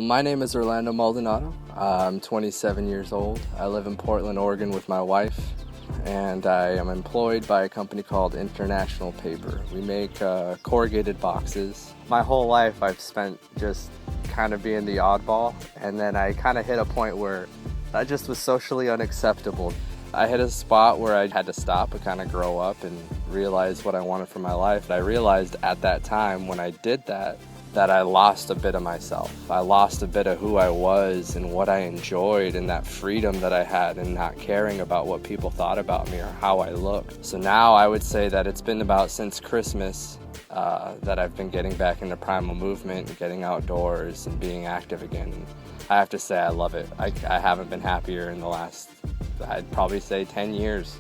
My name is Orlando Maldonado. I'm 27 years old. I live in Portland, Oregon with my wife, and I am employed by a company called International Paper. We make corrugated boxes. My whole life I've spent just kind of being the oddball, and then I kind of hit a point where that just was socially unacceptable. I hit a spot where I had to stop and kind of grow up and realize what I wanted for my life. I realized at that time when I did that I lost a bit of myself. I lost a bit of who I was and what I enjoyed and that freedom that I had and not caring about what people thought about me or how I looked. So now I would say that it's been about since Christmas that I've been getting back into Primal movement and getting outdoors and being active again. And I have to say I love it. I haven't been happier in the last, I'd probably say 10 years.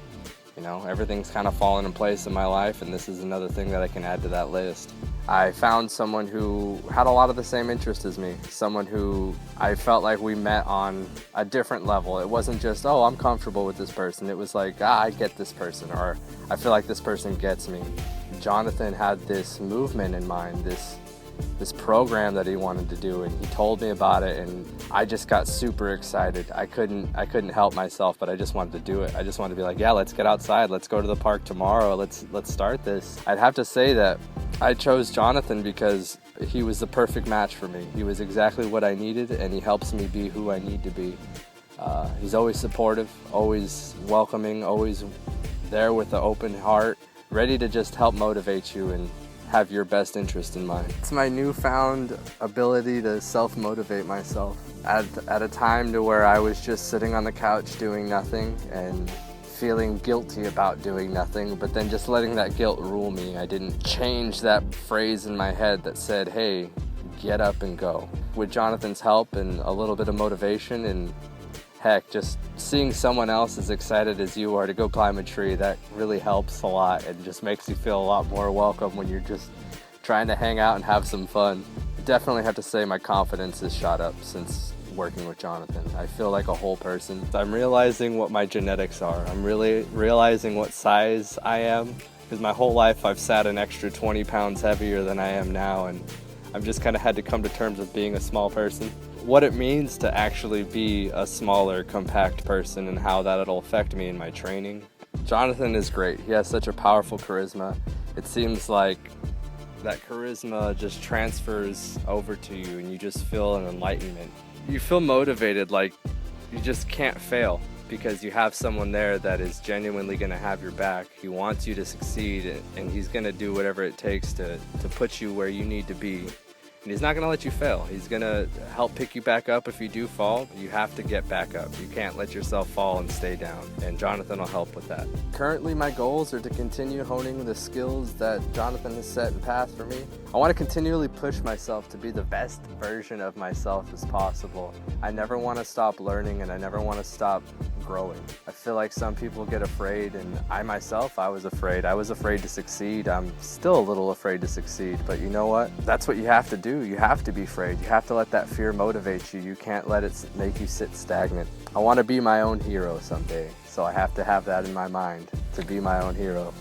You know, everything's kind of fallen in place in my life, and this is another thing that I can add to that list. I found someone who had a lot of the same interests as me, someone who I felt like we met on a different level. It wasn't just, oh, I'm comfortable with this person. It was like, I get this person, or I feel like this person gets me. Jonathan had this movement in mind, this program that he wanted to do, and he told me about it, and I just got super excited. I couldn't help myself, but I just wanted to do it. I just wanted to be like, yeah, let's get outside, let's go to the park tomorrow, let's start this. I'd have to say that I chose Jonathan because he was the perfect match for me. He was exactly what I needed, and he helps me be who I need to be. He's always supportive, always welcoming, always there with an open heart, ready to just help motivate you and have your best interest in mind. It's my newfound ability to self-motivate myself at a time to where I was just sitting on the couch doing nothing and feeling guilty about doing nothing, but then just letting that guilt rule me. I didn't change that phrase in my head that said, hey, get up and go. With Jonathan's help and a little bit of motivation and heck, just seeing someone else as excited as you are to go climb a tree, that really helps a lot and just makes you feel a lot more welcome when you're just trying to hang out and have some fun. Definitely have to say my confidence has shot up since working with Jonathan. I feel like a whole person. I'm realizing what my genetics are. I'm really realizing what size I am, because my whole life I've sat an extra 20 pounds heavier than I am now, and I've just kind of had to come to terms with being a small person. What it means to actually be a smaller, compact person and how that'll affect me in my training. Jonathan is great. He has such a powerful charisma. It seems like that charisma just transfers over to you and you just feel an enlightenment. You feel motivated, like you just can't fail because you have someone there that is genuinely going to have your back. He wants you to succeed, and he's going to do whatever it takes to put you where you need to be. And he's not going to let you fail. He's going to help pick you back up if you do fall. You have to get back up. You can't let yourself fall and stay down. And Jonathan will help with that. Currently, my goals are to continue honing the skills that Jonathan has set in path for me. I want to continually push myself to be the best version of myself as possible. I never want to stop learning, and I never want to stop growing. I feel like some people get afraid, and I myself, I was afraid. I was afraid to succeed. I'm still a little afraid to succeed, but you know what? That's what you have to do. You have to be afraid. You have to let that fear motivate you. You can't let it make you sit stagnant. I want to be my own hero someday, so I have to have that in my mind, to be my own hero.